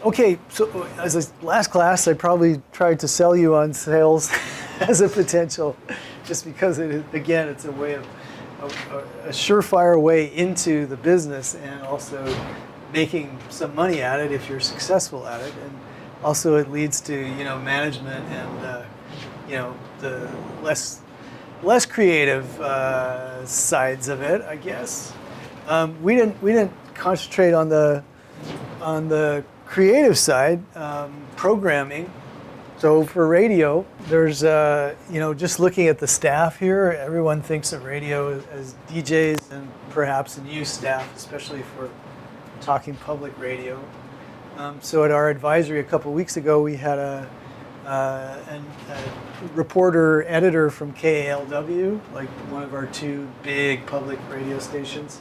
Okay, so as a last class, I probably tried to sell you on sales as a potential, just because again, it's a way of a surefire way into the business, and also making some money at it if you're successful at it, and also it leads to management and the less creative sides of it, I guess. We didn't concentrate on the creative side, programming. So for radio, there's just looking at the staff here, everyone thinks of radio as DJs and perhaps news staff, especially for talking public radio. So at our advisory a couple weeks ago, we had a reporter editor from KALW, like one of our two big public radio stations,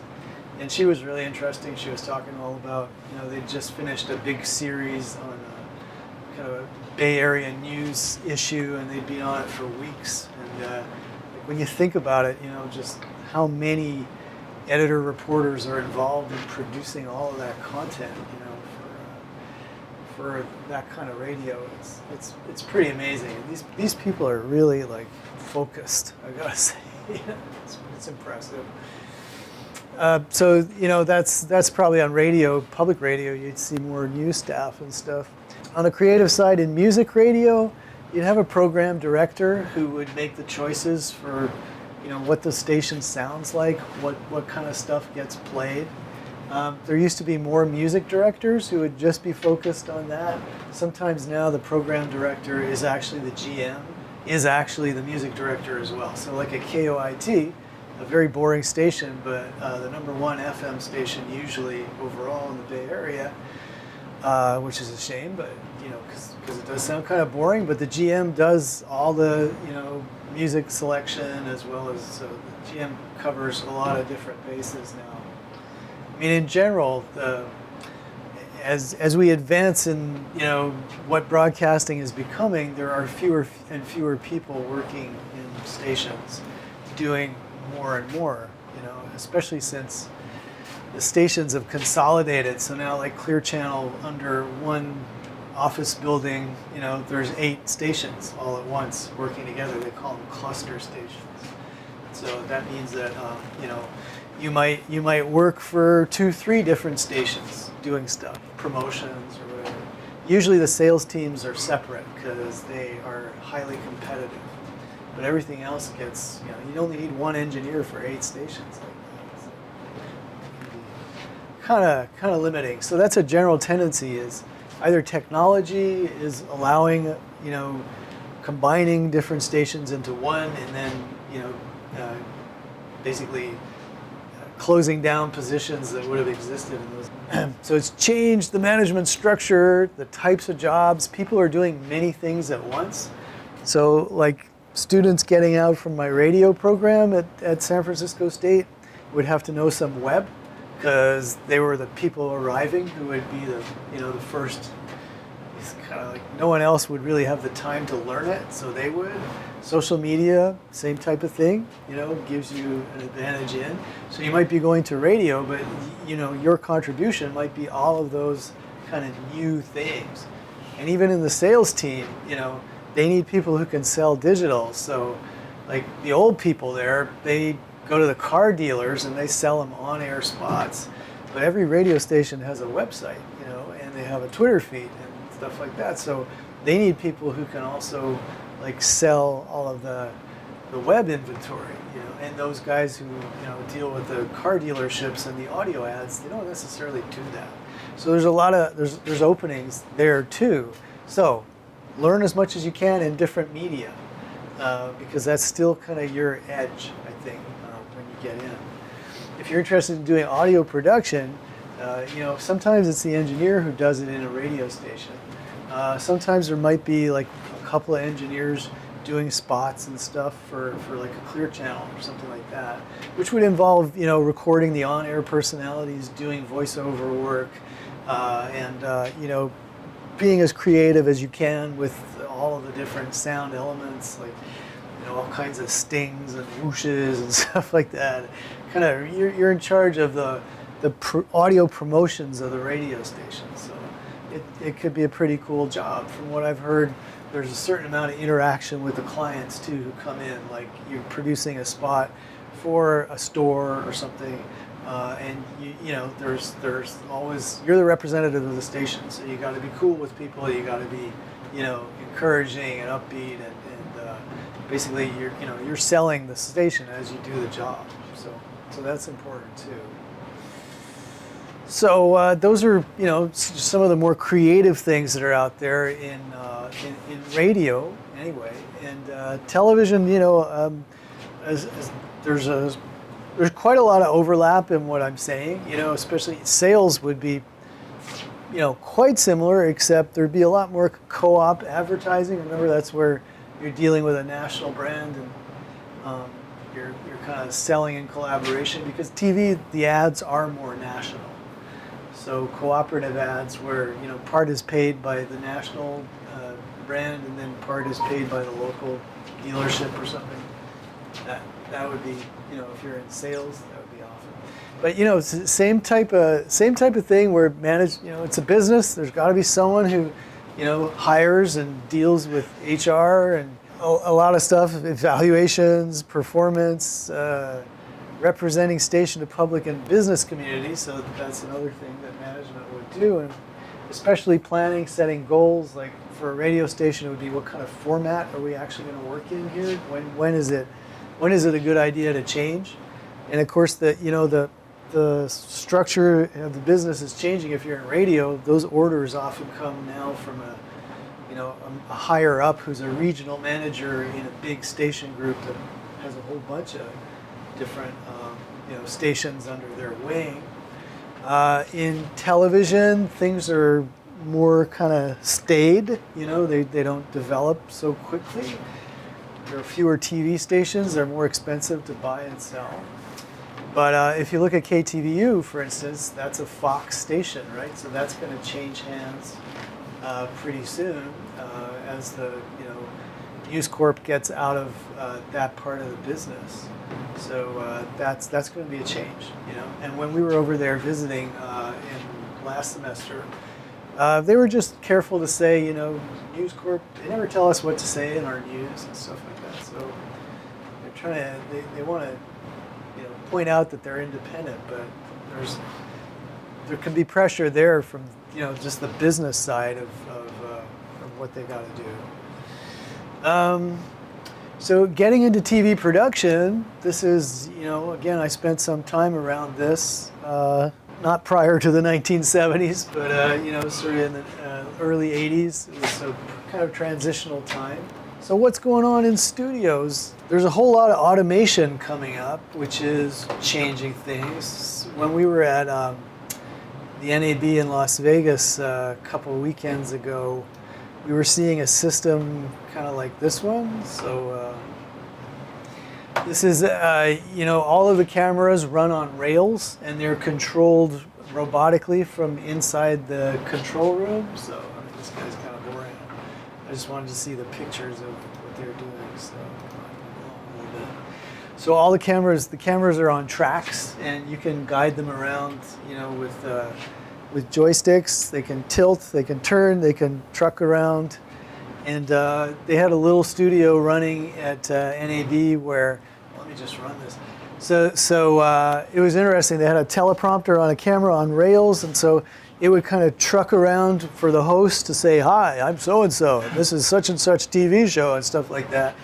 and she was really interesting. She was talking all about they just finished a big series on kind of a Bay Area news issue, and they'd been on it for weeks. And when you think about it, just how many editor reporters are involved in producing all of that content, for that kind of radio, it's pretty amazing. And these people are really like focused, I gotta say. It's impressive. So that's probably on radio, public radio. You'd see more news staff and stuff. On the creative side, in music radio, you'd have a program director who would make the choices for what the station sounds like, what kind of stuff gets played. There used to be more music directors who would just be focused on that. Sometimes now the program director is actually the GM, is actually the music director as well. So like at KOIT, a very boring station, but the #1 FM station usually overall in the Bay Area, which is a shame, but because it does sound kind of boring. But the GM does all the music selection, as well as so the GM covers a lot of different bases now. I mean, in general, as we advance in what broadcasting is becoming, there are fewer and fewer people working in stations, doing more and more. Especially since the stations have consolidated. So now, like Clear Channel, under one office building, there's 8 stations all at once working together. They call them cluster stations. So that means that you might work for 2-3 different stations doing stuff, promotions or whatever. Usually the sales teams are separate because they are highly competitive. But everything else gets, you only need one engineer for 8 stations like that. So it can be kind of limiting. So that's a general tendency, is either technology is allowing, combining different stations into one, and then, basically closing down positions that would have existed in those. So it's changed the management structure, the types of jobs. People are doing many things at once. So like students getting out from my radio program at San Francisco State would have to know some web, because they were the people arriving who would be the first. It's kind of like no one else would really have the time to learn it, so they would. Social media, same type of thing, gives you an advantage in. So you might be going to radio, but your contribution might be all of those kind of new things. And even in the sales team, they need people who can sell digital. So like the old people there, they go to the car dealers and they sell them on-air spots. But every radio station has a website, and they have a Twitter feed and stuff like that. So they need people who can also like sell all of the web inventory, and those guys who deal with the car dealerships and the audio ads, they don't necessarily do that. So there's a lot of there's openings there too. So learn as much as you can in different media, because that's still kind of your edge, I think, when you get in. If you're interested in doing audio production, sometimes it's the engineer who does it in a radio station. Sometimes there might be like a couple of engineers doing spots and stuff for like a Clear Channel or something like that, which would involve recording the on-air personalities, doing voiceover work, and being as creative as you can with all of the different sound elements, like all kinds of stings and whooshes and stuff like that. Kind of you're in charge of the audio promotions of the radio station. So it could be a pretty cool job. From what I've heard, there's a certain amount of interaction with the clients too who come in, like you're producing a spot for a store or something, and you know there's always, you're the representative of the station, so you got to be cool with people, you got to be, you know, encouraging and upbeat, and basically you're selling the station as you do the job. So that's important too. So those are, you know, some of the more creative things that are out there in radio anyway, and television. You know, there's quite a lot of overlap in what I'm saying. You know, especially sales would be, you know, quite similar, except there'd be a lot more co-op advertising. Remember, that's where you're dealing with a national brand, and you're kind of selling in collaboration, because TV, the ads are more national. So cooperative ads where, you know, part is paid by the national brand and then part is paid by the local dealership or something. That would be, you know, if you're in sales, that would be awesome. But you know, it's the same type of thing where you know, it's a business. There's got to be someone who, you know, hires and deals with HR and a lot of stuff, evaluations, performance, representing station to public and business community. So that's another thing that management would do, and especially planning, setting goals. Like for a radio station, it would be, what kind of format are we actually going to work in here? When is it a good idea to change? And of course, the structure of the business is changing. If you're in radio, those orders often come now from a higher up who's a regional manager in a big station group that has a whole bunch of different stations under their wing. In television, things are more kind of staid. You know, they don't develop so quickly. There are fewer TV stations. They're more expensive to buy and sell. But if you look at KTVU, for instance, that's a Fox station, right? So that's going to change hands pretty soon as the News Corp gets out of that part of the business. So that's going to be a change, you know. And when we were over there visiting in last semester, they were just careful to say, you know, News Corp, they never tell us what to say in our news and stuff like that. So they're trying to, they want to, point out that they're independent, but there can be pressure there from, just the business side of what they got to do. So getting into TV production, this is, again, I spent some time around this, not prior to the 1970s, but, sort of in the early 80s. It was a kind of transitional time. So what's going on in studios? There's a whole lot of automation coming up, which is changing things. When we were at the NAB in Las Vegas a couple of weekends ago, we were seeing a system kind of like this one. So this is, all of the cameras run on rails, and they're controlled robotically from inside the control room. So this guy's kind of boring. I just wanted to see the pictures of what they're doing. So a little bit. So all the cameras are on tracks, and you can guide them around, with joysticks. They can tilt, they can turn, they can truck around. And they had a little studio running at NAB where, let me just run this. So it was interesting. They had a teleprompter on a camera on rails, and so it would kind of truck around for the host to say, "Hi, I'm so-and-so, and this is such and such TV show," and stuff like that,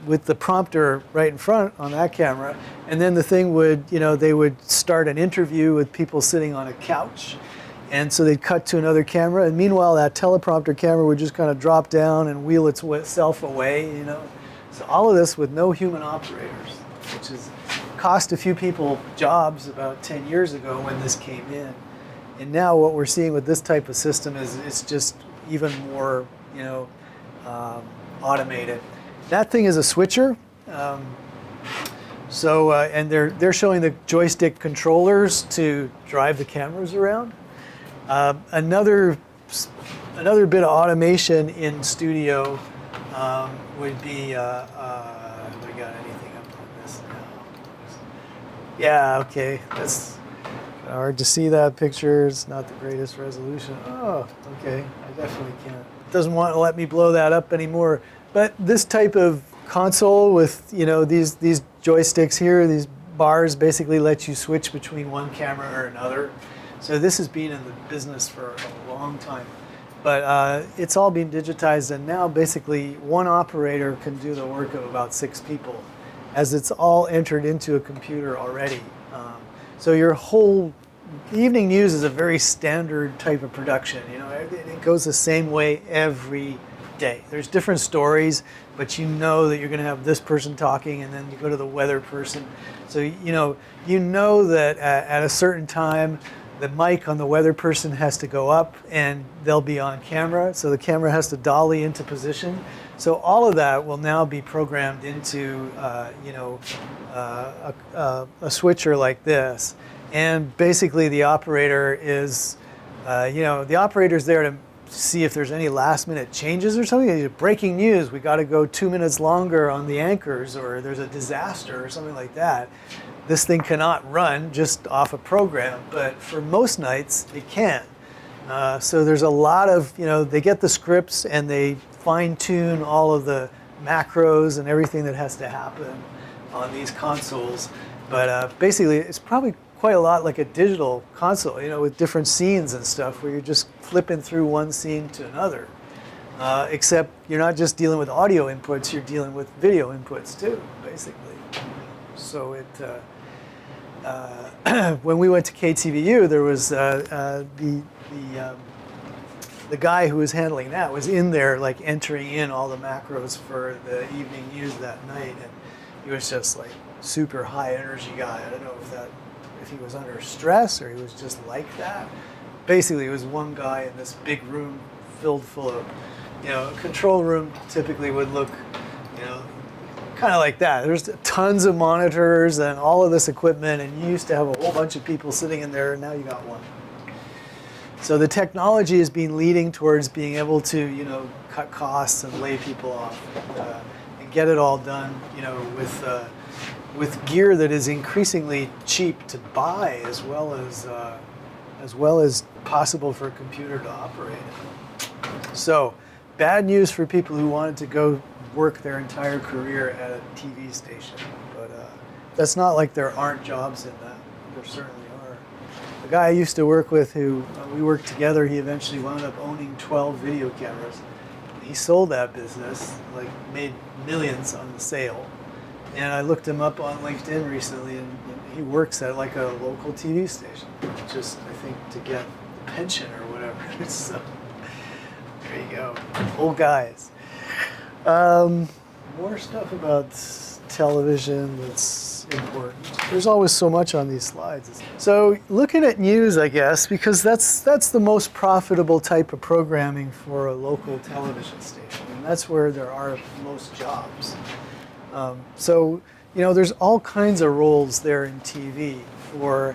with the prompter right in front on that camera. And then the thing would, they would start an interview with people sitting on a couch. And so they'd cut to another camera, and meanwhile that teleprompter camera would just kind of drop down and wheel itself away, So all of this with no human operators, which is cost a few people jobs about 10 years ago when this came in. And now what we're seeing with this type of system is it's just even more, automated. That thing is a switcher. And they're showing the joystick controllers to drive the cameras around. Another bit of automation in studio would be, have I got anything up on this now? Yeah, okay, that's Hard to see that picture. It's not the greatest resolution. Oh, okay. I definitely can't. It doesn't want to let me blow that up anymore. But this type of console with, these joysticks here, these bars basically let you switch between one camera or another. So this has been in the business for a long time. But it's all being digitized, and now basically one operator can do the work of about 6 people, as it's all entered into a computer already. So your whole evening news is a very standard type of production. It goes the same way every day. There's different stories, but you know that you're going to have this person talking, and then you go to the weather person. So you know that at a certain time, the mic on the weather person has to go up, and they'll be on camera. So the camera has to dolly into position. So all of that will now be programmed into a switcher like this. And basically the operator is, the operator's there to see if there's any last minute changes or something. Breaking news, we got to go 2 minutes longer on the anchors, or there's a disaster or something like that. This thing cannot run just off a program, but for most nights it can. So there's a lot of, they get the scripts and they fine tune all of the macros and everything that has to happen on these consoles. But basically it's probably quite a lot like a digital console, with different scenes and stuff where you're just flipping through one scene to another. Except you're not just dealing with audio inputs, you're dealing with video inputs too, basically. So when we went to KTVU, there was the guy who was handling that was in there, like entering in all the macros for the evening news that night, and he was just like super high energy guy. I don't know if he was under stress or he was just like that. Basically, it was one guy in this big room filled full of, a control room typically would look, kind of like that. There's tons of monitors and all of this equipment, and you used to have a whole bunch of people sitting in there, and now you got one. So the technology has been leading towards being able to, cut costs and lay people off, and get it all done, with gear that is increasingly cheap to buy, as well as possible for a computer to operate. So, bad news for people who wanted to go work their entire career at a TV station, but that's not like there aren't jobs in that. There certainly are. The guy I used to work with, who we worked together, he eventually wound up owning 12 video cameras. He sold that business, made millions on the sale. And I looked him up on LinkedIn recently, and he works at a local TV station, just I think to get a pension or whatever. So there you go, old guys. More stuff about television that's important. There's always so much on these slides. So looking at news, I guess, because that's the most profitable type of programming for a local television station, and that's where there are most jobs. So, there's all kinds of roles there in TV for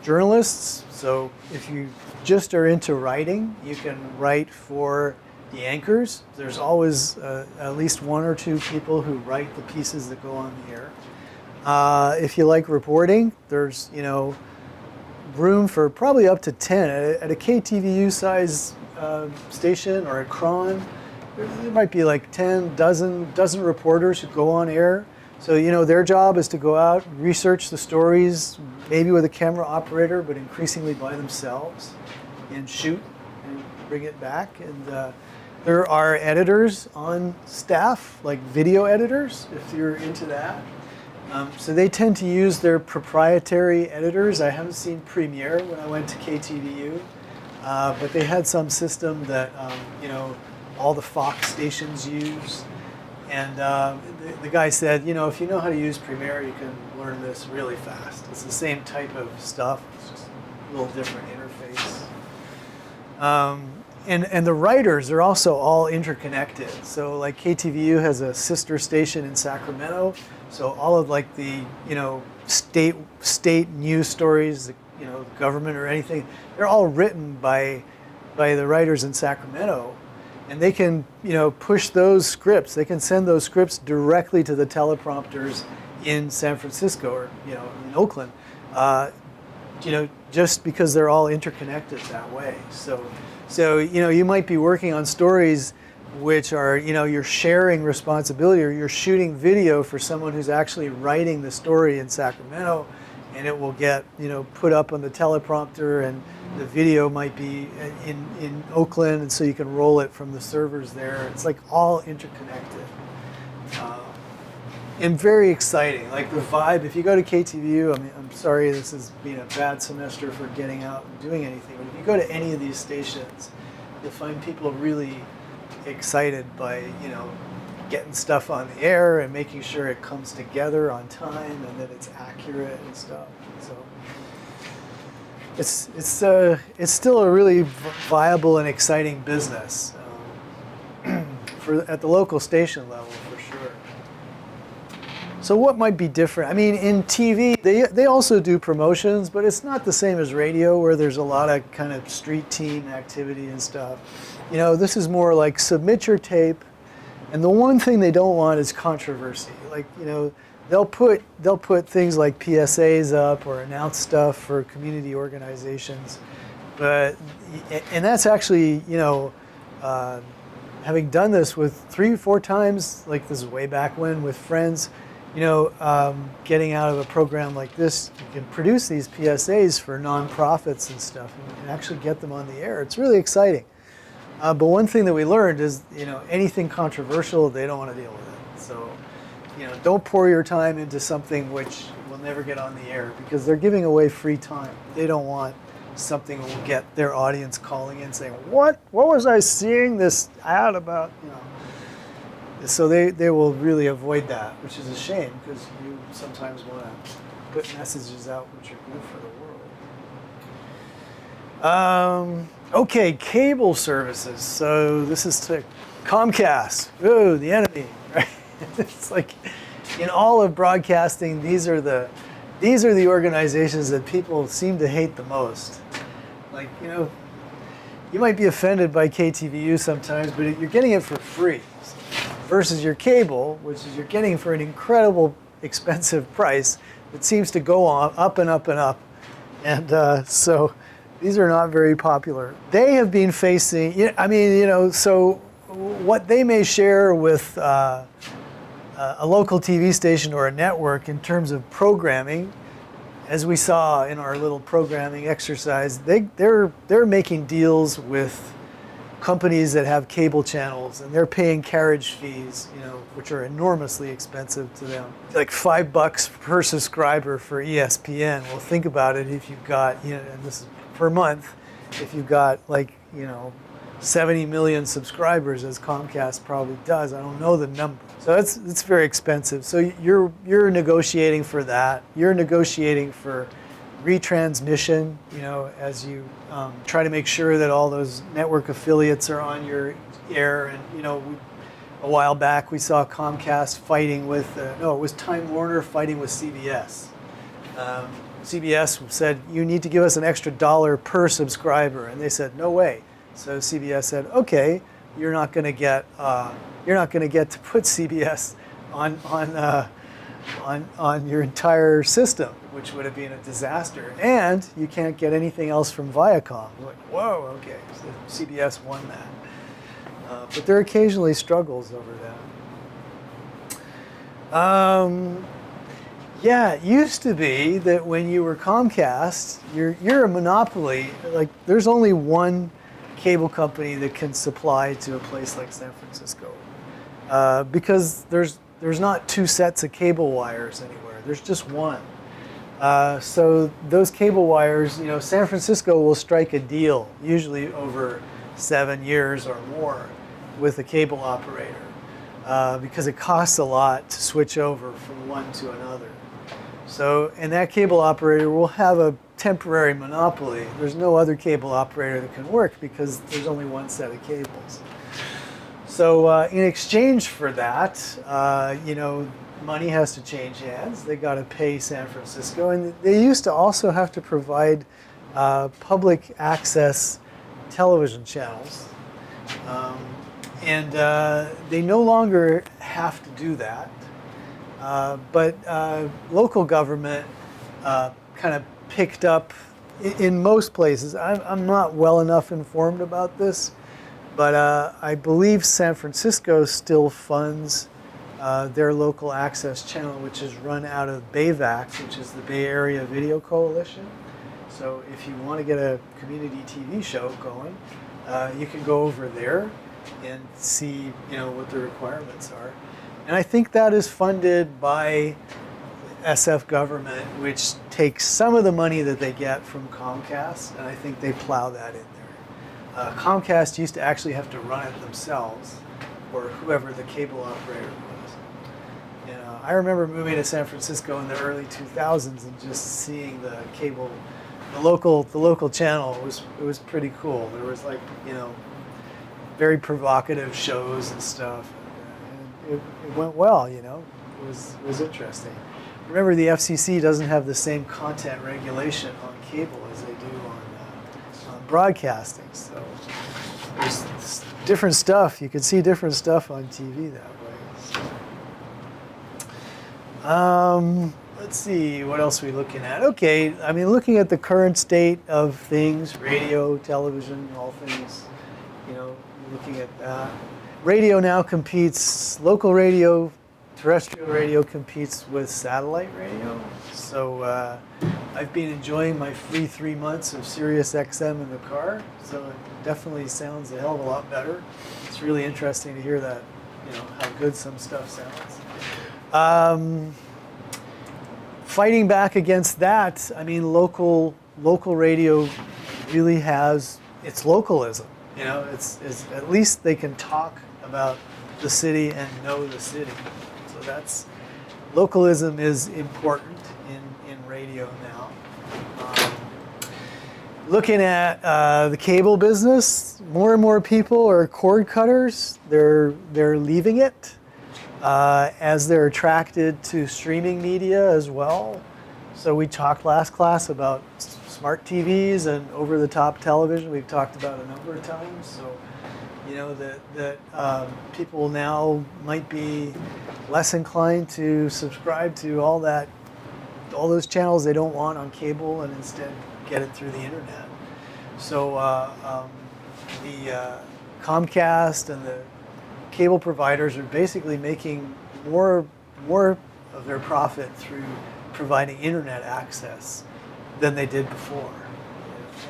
journalists. So if you just are into writing, you can write for the anchors. There's always at least 1 or 2 people who write the pieces that go on the air. If you like reporting, there's, room for probably up to 10. At a KTVU size station or a cron, there might be like 10, dozen reporters who go on air. So, their job is to go out, research the stories, maybe with a camera operator, but increasingly by themselves, and shoot and bring it back. And there are editors on staff, like video editors, if you're into that. So they tend to use their proprietary editors. I haven't seen Premiere when I went to KTVU, but they had some system that, all the Fox stations use. And the guy said, if you know how to use Premiere, you can learn this really fast. It's the same type of stuff, it's just a little different interface. And the writers are also all interconnected. So like KTVU has a sister station in Sacramento. So all of the, state news stories, the government or anything, they're all written by the writers in Sacramento. And they can, push those scripts. They can send those scripts directly to the teleprompters in San Francisco or, in Oakland. just because they're all interconnected that way. So you might be working on stories which are, you're sharing responsibility, or you're shooting video for someone who's actually writing the story in Sacramento, and it will get, put up on the teleprompter, and the video might be in Oakland, and so you can roll it from the servers there. It's like all interconnected. And very exciting. Like the vibe, if you go to KTVU, I mean, I'm sorry this has been a bad semester for getting out and doing anything, but if you go to any of these stations, you'll find people really excited by, getting stuff on the air and making sure it comes together on time and that it's accurate and stuff. So it's still a really viable and exciting business at the local station level, for sure. So what might be different? I mean, in TV, they also do promotions, but it's not the same as radio, where there's a lot of kind of street team activity and stuff. This is more like submit your tape, and the one thing they don't want is controversy. Like, they'll put things like PSAs up or announce stuff for community organizations, and that's actually, having done this with 3-4 times, like this is way back when with friends, getting out of a program like this, you can produce these PSAs for nonprofits and stuff and actually get them on the air. It's really exciting. But one thing that we learned is, anything controversial, they don't want to deal with it. So, don't pour your time into something which will never get on the air, because they're giving away free time. They don't want something that will get their audience calling in saying, what was I seeing this ad about, So they will really avoid that, which is a shame, because you sometimes want to put messages out which are good for the world. Okay, cable services. So this is to Comcast. Ooh, the enemy, right? It's like in all of broadcasting, these are the organizations that people seem to hate the most. Like, you might be offended by KTVU sometimes, but you're getting it for free. Versus your cable, which is you're getting for an incredible expensive price that seems to go on up and up and up. And so these are not very popular. They have been facing, so what they may share with a local TV station or a network in terms of programming, as we saw in our little programming exercise, they're making deals with companies that have cable channels, and they're paying carriage fees, which are enormously expensive to them. Like $5 per subscriber for ESPN. Well, think about it if you've got, and this is per month, if you've got 70 million subscribers, as Comcast probably does. I don't know the number. So it's very expensive. So you're negotiating for that. You're negotiating for retransmission, as you try to make sure that all those network affiliates are on your air. And, a while back we saw Comcast fighting with, it was Time Warner fighting with CBS. CBS said, you need to give us an extra $1 per subscriber. And they said, no way. So CBS said, okay, you're not going to get to put CBS on your entire system, which would have been a disaster. And you can't get anything else from Viacom. Like, whoa, okay. So CBS won that. But there are occasionally struggles over that. Yeah, it used to be that when you were Comcast, you're a monopoly. Like, there's only one cable company that can supply to a place like San Francisco, because there's not two sets of cable wires anywhere. There's just one. So those cable wires, San Francisco will strike a deal, usually over 7 years or more, with a cable operator, because it costs a lot to switch over from one to another. So, and that cable operator will have a temporary monopoly. There's no other cable operator that can work because there's only one set of cables. So in exchange for that, money has to change hands. They got to pay San Francisco, and they used to also have to provide public access television channels, and they no longer have to do that. But local government kind of picked up in most places. I'm not well enough informed about this, but I believe San Francisco still funds their local access channel, which is run out of BayVax, which is the Bay Area Video Coalition. So if you want to get a community TV show going, you can go over there and see, what the requirements are. And I think that is funded by SF government, which takes some of the money that they get from Comcast, and I think they plow that in there. Comcast used to actually have to run it themselves, or whoever the cable operator was. I remember moving to San Francisco in the early 2000s and just seeing the cable, the local channel. It was pretty cool. There was very provocative shows and stuff. And it went well, It was interesting. Remember, the FCC doesn't have the same content regulation on cable as they do on broadcasting. So there's different stuff. You can see different stuff on TV that way. So. Let's see, what else are we looking at? Okay, looking at the current state of things, radio, television, all things, looking at that. Radio now competes, local radio, terrestrial radio competes with satellite radio. So I've been enjoying my free 3 months of Sirius XM in the car. So it definitely sounds a hell of a lot better. It's really interesting to hear that, how good some stuff sounds. Fighting back against that, local radio really has its localism. It's at least they can talk about the city and know the city. So localism is important in radio now. Looking at the cable business, more and more people are cord cutters. They're leaving it as they're attracted to streaming media as well. So we talked last class about smart TVs and over-the-top television. We've talked about a number of times. So that people now might be less inclined to subscribe to all those channels they don't want on cable, and instead get it through the internet. So the Comcast and the cable providers are basically making more of their profit through providing internet access than they did before.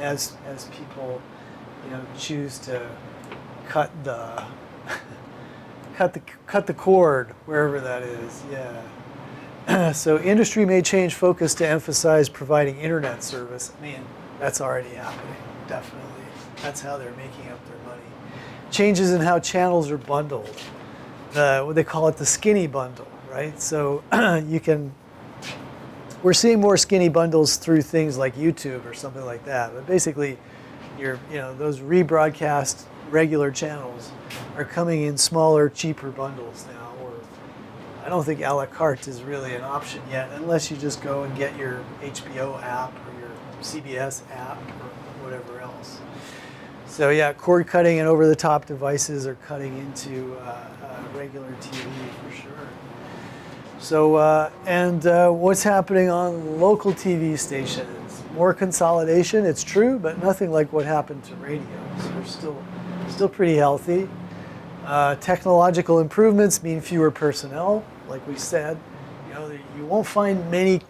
As people, choose to cut the cord wherever that is. Yeah. So industry may change focus to emphasize providing internet service. That's already happening. Definitely. That's how they're making up their money. Changes in how channels are bundled. What they call it the skinny bundle, right? So we're seeing more skinny bundles through things like YouTube or something like that. But basically, those rebroadcast regular channels are coming in smaller, cheaper bundles now. Or I don't think a la carte is really an option yet, unless you just go and get your HBO app or your CBS app or whatever else. So yeah, cord cutting and over-the-top devices are cutting into regular TV for sure. So what's happening on local TV stations? More consolidation, it's true, but nothing like what happened to radio. So they're still pretty healthy. Technological improvements mean fewer personnel, like we said. You won't find many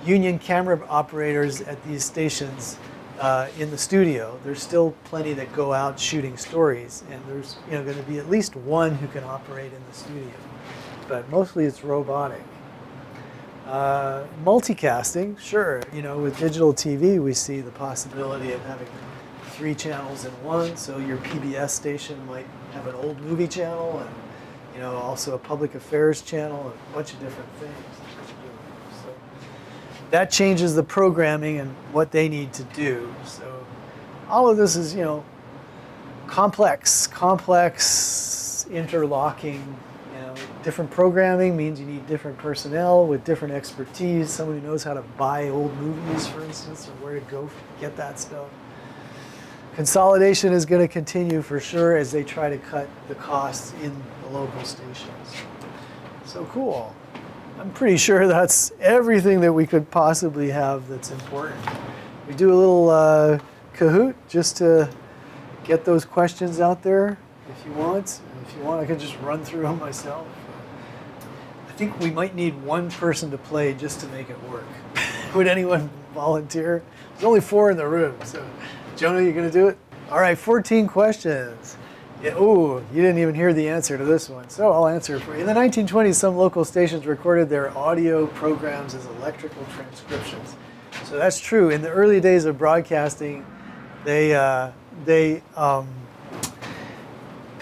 union camera operators at these stations in the studio. There's still plenty that go out shooting stories, and there's going to be at least one who can operate in the studio. But mostly it's robotic. Multicasting, sure. With digital TV, we see the possibility of having 3 channels in one. So your PBS station might have an old movie channel and, also a public affairs channel and a bunch of different things. So that changes the programming and what they need to do. So all of this is, complex, interlocking. Different programming means you need different personnel with different expertise, someone who knows how to buy old movies, for instance, or where to go get that stuff. Consolidation is going to continue for sure as they try to cut the costs in the local stations. So cool. I'm pretty sure that's everything that we could possibly have that's important. We do a little Kahoot just to get those questions out there if you want. If you want, I can just run through them myself. I think we might need one person to play just to make it work. Would anyone volunteer? There's only 4 in the room, so Jonah, you gonna do it? All right, 14 questions. Yeah, oh, you didn't even hear the answer to this one, so I'll answer it for you. In the 1920s, some local stations recorded their audio programs as electrical transcriptions. So that's true. In the early days of broadcasting, they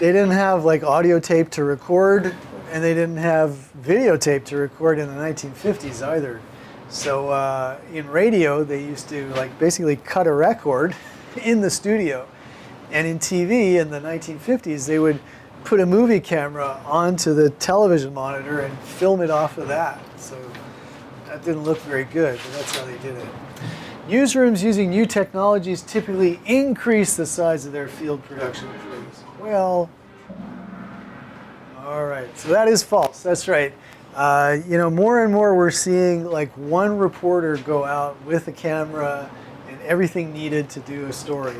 didn't have like audio tape to record, and they didn't have videotape to record in the 1950s either. So in radio, they used to like basically cut a record in the studio. And in TV in the 1950s, they would put a movie camera onto the television monitor and film it off of that. So that didn't look very good, but that's how they did it. Newsrooms using new technologies typically increase the size of their field production crews. Well, all right, so that is false. That's right. More and more we're seeing like one reporter go out with a camera and everything needed to do a story.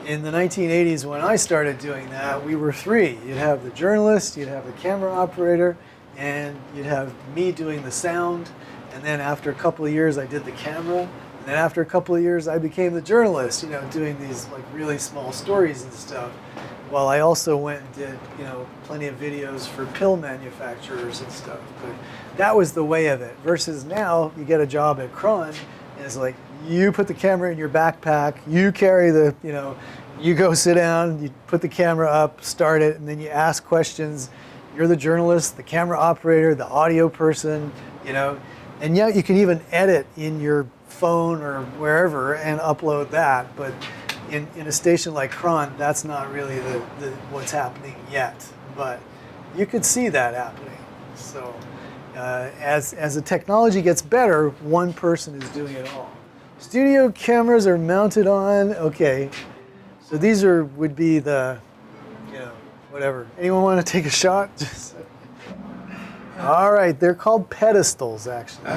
In the 1980s, when I started doing that, we were 3. You'd have the journalist, you'd have the camera operator, and you'd have me doing the sound. And then after a couple of years, I did the camera. And then after a couple of years, I became the journalist, doing these like really small stories and stuff. While I also went and did, plenty of videos for pill manufacturers and stuff. But that was the way of it. Versus now, you get a job at Cron, and it's like, you put the camera in your backpack, you carry the, you go sit down, you put the camera up, start it, and then you ask questions. You're the journalist, the camera operator, the audio person, and yet you can even edit in your phone or wherever and upload that. But in a station like Cron, that's not really the what's happening yet. But you could see that happening. So as the technology gets better, one person is doing it all. Studio cameras are mounted on, okay, so these would be the, whatever. Anyone want to take a shot? All right, they're called pedestals, actually.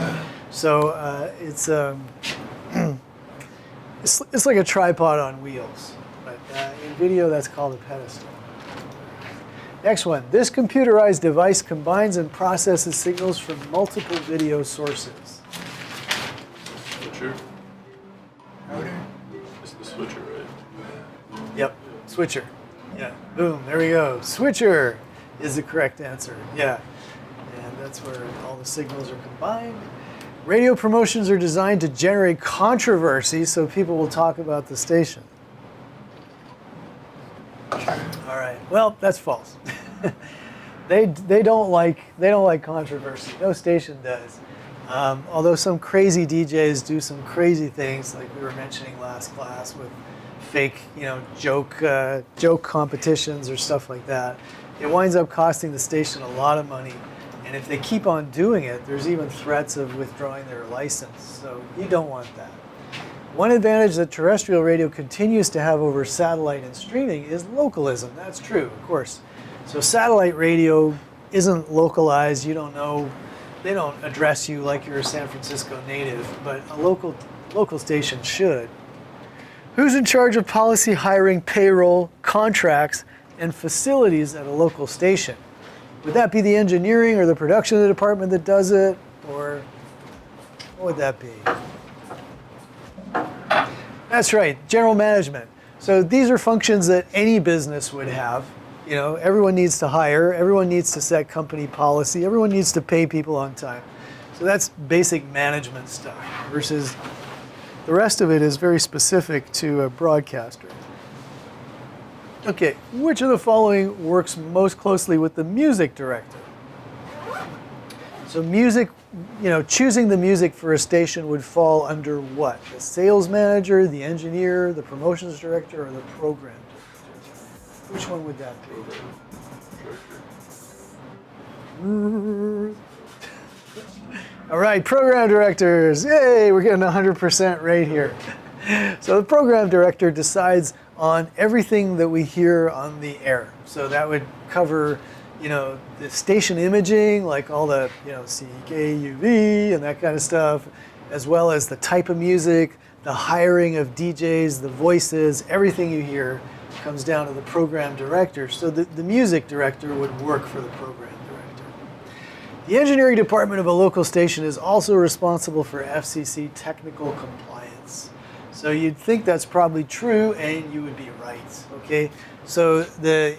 So it's like a tripod on wheels, but in video that's called a pedestal. Next one, this computerized device combines and processes signals from multiple video sources. Switcher. It's the switcher, right? Yep, switcher. Yeah, boom, there we go. Switcher is the correct answer. Yeah, and that's where all the signals are combined. Radio promotions are designed to generate controversy so people will talk about the station. All right, well, that's false. They don't like controversy. No station does. Although some crazy DJs do some crazy things, like we were mentioning last class with fake, joke competitions or stuff like that, it winds up costing the station a lot of money. And if they keep on doing it, there's even threats of withdrawing their license. So you don't want that. One advantage that terrestrial radio continues to have over satellite and streaming is localism. That's true, of course. So satellite radio isn't localized. You don't know. They don't address you like you're a San Francisco native, but a local station should. Who's in charge of policy, hiring, payroll, contracts, and facilities at a local station? Would that be the engineering or the production department that does it? Or what would that be? That's right, general management. So these are functions that any business would have. Everyone needs to hire, everyone needs to set company policy, everyone needs to pay people on time. So that's basic management stuff versus the rest of it is very specific to a broadcaster. Okay, which of the following works most closely with the music director? So music, choosing the music for a station would fall under what? The sales manager, the engineer, the promotions director, or the program director? Which one would that be? All right, program directors. Yay, we're getting 100% right here. So the program director decides on everything that we hear on the air. So that would cover, you know, the station imaging, like all the, you know, CKUV and that kind of stuff, as well as the type of music, the hiring of DJs, the voices, everything you hear comes down to the program director. So the music director would work for the program director. The engineering department of a local station is also responsible for FCC technical compliance. So you'd think that's probably true, and you would be right, okay? So the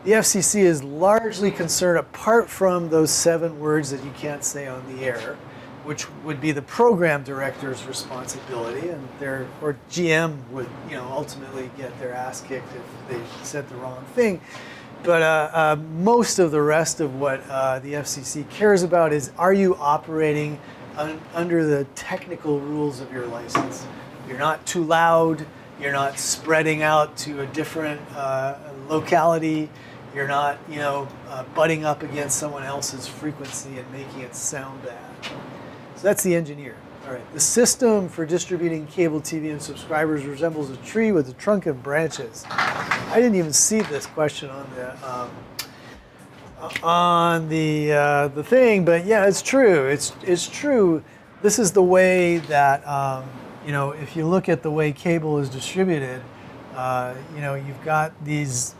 FCC is largely concerned, apart from those 7 words that you can't say on the air, which would be the program director's responsibility, and or GM would, you know, ultimately get their ass kicked if they said the wrong thing. But most of the rest of what the FCC cares about is, are you operating under the technical rules of your license? You're not too loud. You're not spreading out to a different locality. You're not, you know, butting up against someone else's frequency and making it sound bad. So that's the engineer. All right. The system for distributing cable TV and subscribers resembles a tree with a trunk and branches. I didn't even see this question on the thing, but yeah, it's true. It's true. This is the way that you know, if you look at the way cable is distributed, you know, you've got these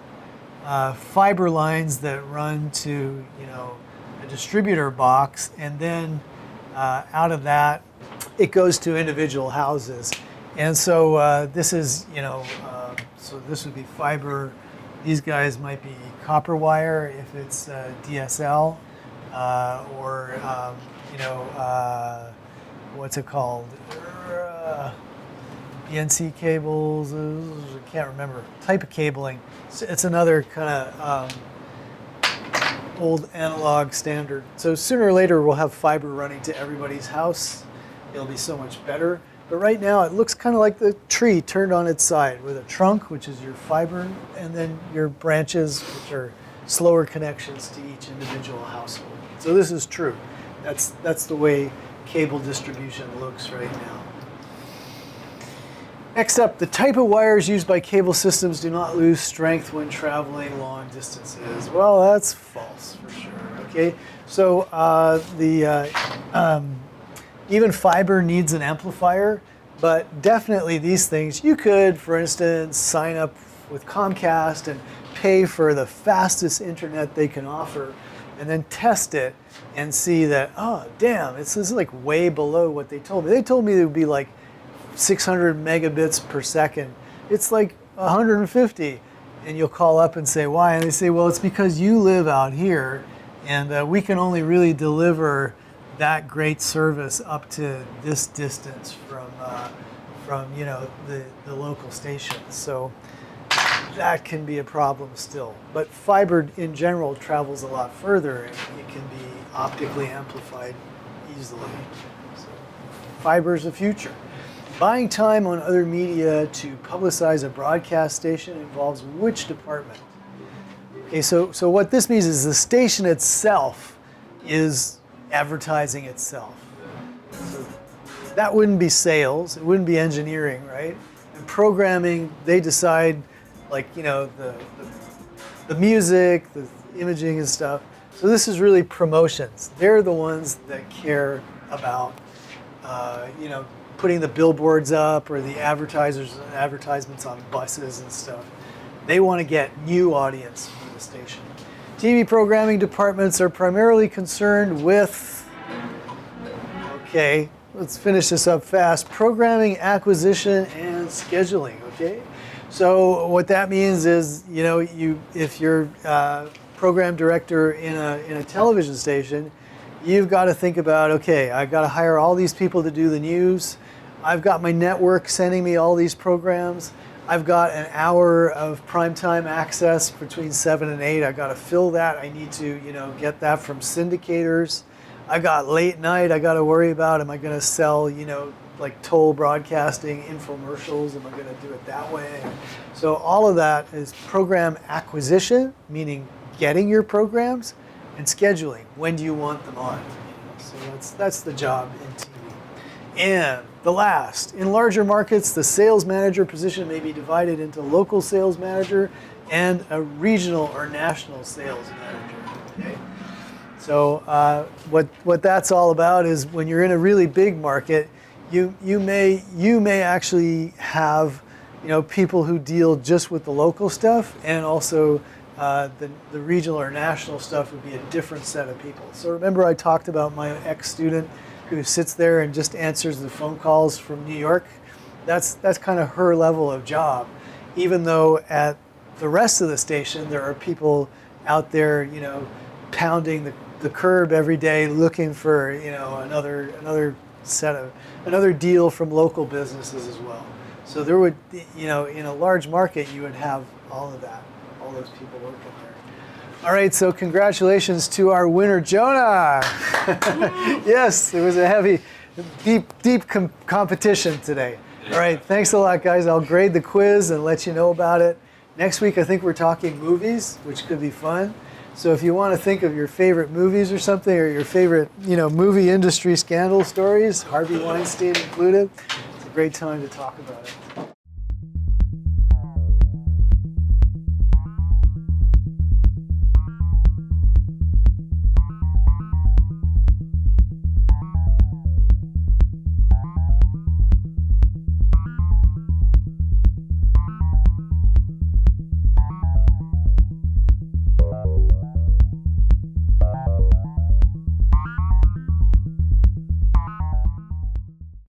fiber lines that run to, you know, a distributor box, and then out of that, it goes to individual houses. And so this is, you know, so this would be fiber. These guys might be copper wire if it's DSL, or, you know, what's it called? BNC cables, I can't remember. Type of cabling. It's another kind of old analog standard. So sooner or later we'll have fiber running to everybody's house. It'll be so much better. But right now it looks kind of like the tree turned on its side, with a trunk, which is your fiber, and then your branches, which are slower connections to each individual household. So this is true. That's the way cable distribution looks right now. Next up, the type of wires used by cable systems do not lose strength when traveling long distances. Well, that's false for sure. Okay, so even fiber needs an amplifier, but definitely these things, you could, for instance, sign up with Comcast and pay for the fastest internet they can offer, and then test it and see that, oh, damn, this is like way below what they told me. They told me it would be like 600 megabits per second. It's like 150. And you'll call up and say, why? And they say, well, it's because you live out here, and we can only really deliver that great service up to this distance from you know, the local stations. So that can be a problem still. But fiber in general travels a lot further, and it can be optically amplified easily. So fiber's the future. Buying time on other media to publicize a broadcast station involves which department? Okay, so what this means is the station itself is advertising itself. So that wouldn't be sales, it wouldn't be engineering, right? And programming, they decide, like, you know, the music, the imaging and stuff. So this is really promotions. They're the ones that care about, you know, putting the billboards up, or the advertisements on buses and stuff. They want to get new audience for the station. TV programming departments are primarily concerned with, okay, let's finish this up fast, programming acquisition and scheduling, okay? So what that means is, you know, if you're program director in a television station, you've got to think about, okay, I've got to hire all these people to do the news. I've got my network sending me all these programs. I've got an hour of primetime access between 7 and 8. I've got to fill that. I need to, you know, get that from syndicators. I got late night I got to worry about. Am I going to sell, you know, like toll broadcasting infomercials? Am I going to do it that way? So all of that is program acquisition, meaning getting your programs, and scheduling. When do you want them on? You know, so that's the job in TV. And the last, in larger markets, the sales manager position may be divided into local sales manager and a regional or national sales manager. So what that's all about is when you're in a really big market, you may actually have people who deal just with the local stuff, and also the regional or national stuff would be a different set of people. So remember I talked about my ex-student who sits there and just answers the phone calls from New York? That's kind of her level of job, even though at the rest of the station there are people out there pounding the curb every day looking for another deal from local businesses as well. So there would, in a large market, you would have all of that, all those people working there. All right, so congratulations to our winner, Jonah. Yes, it was a heavy, deep competition today. All right, thanks a lot, guys. I'll grade the quiz and let you know about it. Next week, I think we're talking movies, which could be fun. So if you want to think of your favorite movies or something, or your favorite, movie industry scandal stories, Harvey Weinstein included, it's a great time to talk about it.